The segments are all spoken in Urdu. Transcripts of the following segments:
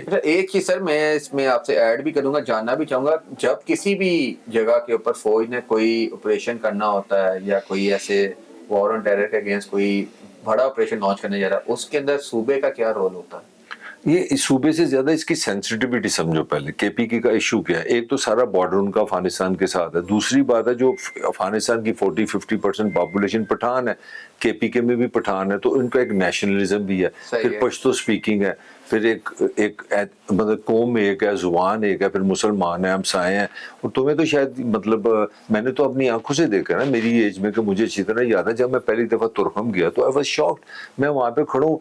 اچھا ایک چیز سر میں اس میں آپ سے ایڈ بھی کروں گا، جاننا بھی چاہوں گا، جب کسی بھی جگہ کے اوپر فوج نے کوئی آپریشن کرنا ہوتا ہے یا کوئی ایسے وار آن ٹیرر کے اگینسٹ کوئی بڑا آپریشن لانچ کرنے جا رہا ہے، اس کے اندر صوبے کا کیا رول ہوتا ہے؟ یہ صوبے سے زیادہ اس کی سینسٹیوٹی سمجھو پہلے کے پی کے کا ایشو کیا ہے. ایک تو سارا بارڈر ان کا افغانستان کے ساتھ ہے، دوسری بات ہے جو افغانستان کی 40-50% پاپولیشن پٹھان ہے، کے پی کے میں بھی پٹھان ہے، تو ان کا ایک نیشنلزم بھی ہے، پھر پشتو سپیکنگ ہے، پھر ایک مطلب قوم ایک ہے، زبان ایک ہے، پھر مسلمان ہیں، ہمسائے ہیں. اور تمہیں تو شاید مطلب میں نے تو اپنی آنکھوں سے دیکھا نا میری ایج میں، کہ مجھے اچھی طرح یاد ہے جب میں پہلی دفعہ ترکھم گیا تو آئی واز شاکڈ. میں وہاں پہ کھڑا ہوں،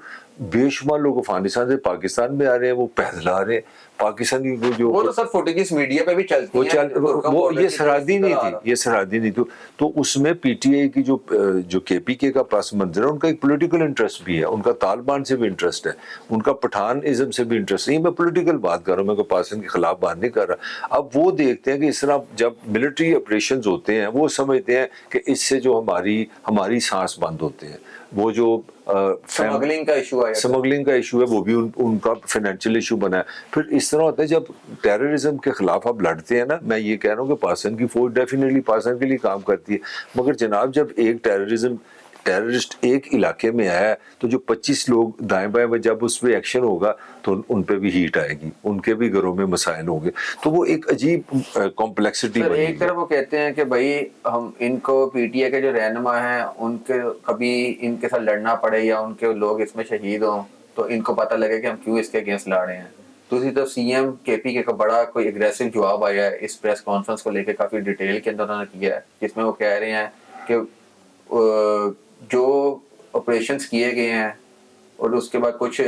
بے شمار لوگ افغانستان سے پاکستان میں آ رہے ہیں، وہ پیدل آ رہے ہیں. پاکستانی وہ تو سر فوٹیجز میڈیا پہ بھی چلتی ہیں، وہ یہ سرحدی نہیں تھی، یہ سرحدی نہیں تھی. تو اس میں پی ٹی آئی کی جو کے پی کے کا پس منظر ہے، ان کا ایک پولیٹیکل انٹرسٹ بھی ہے، ان کا طالبان سے بھی انٹرسٹ ہے، ان کا پٹھان ازم سے بھی انٹرسٹ نہیں. میں پولیٹیکل بات کر رہا ہوں، میں کوئی پاکستان کے خلاف بات نہیں کر رہا. اب وہ دیکھتے ہیں کہ اس طرح جب ملٹری آپریشنز ہوتے ہیں، وہ سمجھتے ہیں کہ اس سے جو ہماری سانس بند ہوتے ہیں. وہ جو سمگلنگ کا ایشو ہے وہ بھی ان کا فائنینشیل ایشو بنا ہے. پھر اس طرح ہوتا ہے جب ٹیررزم کے خلاف آپ لڑتے ہیں نا، میں یہ کہہ رہا ہوں کہ پاکستان کی فوج ڈیفینیٹلی پاکستان کے لیے کام کرتی ہے، مگر جناب جب ایک ٹیررسٹ ایک علاقے میں آیا ہے تو جو 25 لوگ دائیں بائیں، جب اس پہ ایکشن ہوگا تو ان پہ بھی ہیٹ آئے گی، ان کے بھی گھروں میں مسائل ہوں گے. تو وہ ایک عجیب کمپلیکسٹی بنی ہے. ایک طرف وہ کہتے ہیں کہ بھائی ہم ان کو پی ٹی اے کے جو رہنما ہیں ان کے کبھی ان کے ساتھ لڑنا پڑے یا ان کے لوگ اس میں شہید ہوں تو ان کو پتہ لگے کہ ہم کیوں اس کے اگینسٹ لڑ رہے ہیں. دوسری طرف سی ایم کے پی کے کا بڑا کوئی اگریسو جواب آیا ہے اس پریس کانفرنس کو لے کے، کافی ڈیٹیل کے اندر انہوں نے کیا ہے، جس میں وہ کہہ رہے ہیں کہ جو آپریشنز کیے گئے ہیں اور اس کے بعد کچھ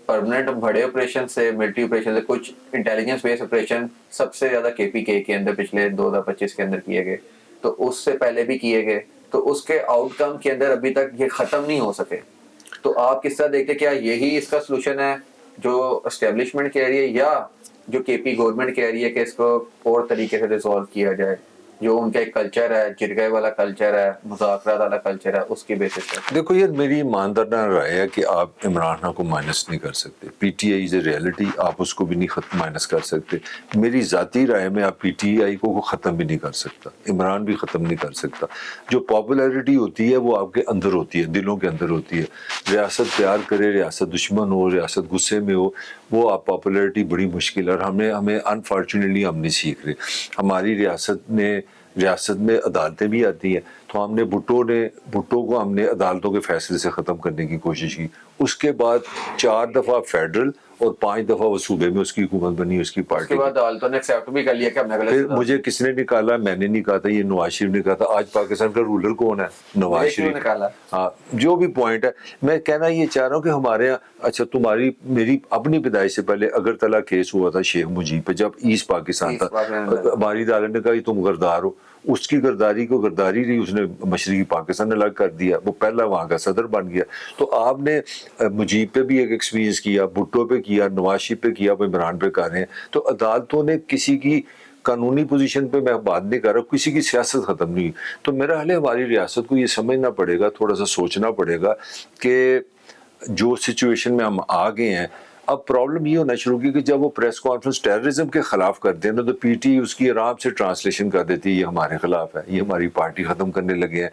پرماننٹ بڑے آپریشن سے، ملٹری آپریشن سے، کچھ انٹیلیجنس بیس آپریشن سب سے زیادہ کے پی کے اندر پچھلے 2025 کے اندر کیے گئے، تو اس سے پہلے بھی کیے گئے، تو اس کے آؤٹ کم کے اندر ابھی تک یہ ختم نہیں ہو سکے. تو آپ کس طرح دیکھتے، کیا یہی اس کا سلوشن ہے جو اسٹیبلشمنٹ کہہ رہی ہے، یا جو کے پی گورنمنٹ کہہ رہی ہے کہ اس کو اور طریقے سے ریزالو کیا جائے، جو ان کا ایک کلچر ہے، جرگے والا کلچر ہے، مذاکرات والا کلچر ہے، اس کی بیسس پہ؟ دیکھو یار، میری ایماندارانہ رائے ہے کہ آپ عمران خان کو مائنس نہیں کر سکتے. P T I is a reality, آپ اس کو بھی نہیں مائنس کر سکتے. میری ذاتی رائے میں آپ پی ٹی آئی کو ختم بھی نہیں کر سکتا، عمران بھی ختم نہیں کر سکتا. جو پاپولیرٹی ہوتی ہے وہ آپ کے اندر ہوتی ہے، دلوں کے اندر ہوتی ہے. ریاست پیار کرے، ریاست دشمن ہو، ریاست غصے میں ہو، وہ آپ پاپولیرٹی بڑی مشکل ہے. اور ہمیں انفارچونیٹلی ہم نہیں سیکھ رہے. ہماری ریاست میں عدالتیں بھی آتی ہیں، تو ہم نے بھٹو کو ہم نے عدالتوں کے فیصلے سے ختم کرنے کی کوشش کی. اس کے بعد 4 دفعہ فیڈرل اور 5 دفعہ وہ صوبے میں اس کی حکومت بنی، اس کی پارٹی. اس کے بعد عدالتوں نے ایکسیپٹ بھی کر لیا کہ ہم نے غلط. پھر مجھے کس نے نکالا؟ میں نے نہیں کہا تھا، یہ نواز شریف نے کہا تھا. آج پاکستان کا رولر کون ہے؟ نواز شریف. ہاں، جو بھی پوائنٹ ہے، میں کہنا یہ چاہ رہا ہوں کہ ہمارے یہاں، اچھا میری اپنی پیدائش سے پہلے اگرتلہ کیس ہوا تھا شیخ مجیب پہ، جب ایسٹ پاکستان تھا. ہماری عدالت نے کہا یہ تم غردار ہو. اس کی غرداری کو غرداری رہی، اس نے مشرقی پاکستان الگ کر دیا، وہ پہلا وہاں کا صدر بن گیا. تو آپ نے مجیب پہ بھی ایک ایکسپیرینس کیا، بھٹو پہ کیا، نواز شریف پہ کیا، عمران پہ کر رہے ہیں. تو عدالتوں نے کسی کی قانونی پوزیشن پہ میں بات نہیں کر رہا، کسی کی سیاست ختم نہیں ہوئی. تو میرا حال ہے ہماری ریاست کو یہ سمجھنا پڑے گا، تھوڑا سا سوچنا پڑے گا کہ جو سچویشن میں ہم آ گئے ہیں. اب پرابلم یہ ہونا شروع کی کہ جب وہ پریس کانفرنس ٹیررزم کے خلاف کرتے ہیں نا، تو پی ٹی اس کی آرام سے ٹرانسلیشن کر دیتی ہے یہ ہمارے خلاف ہے، یہ ہماری پارٹی ختم کرنے لگے ہیں.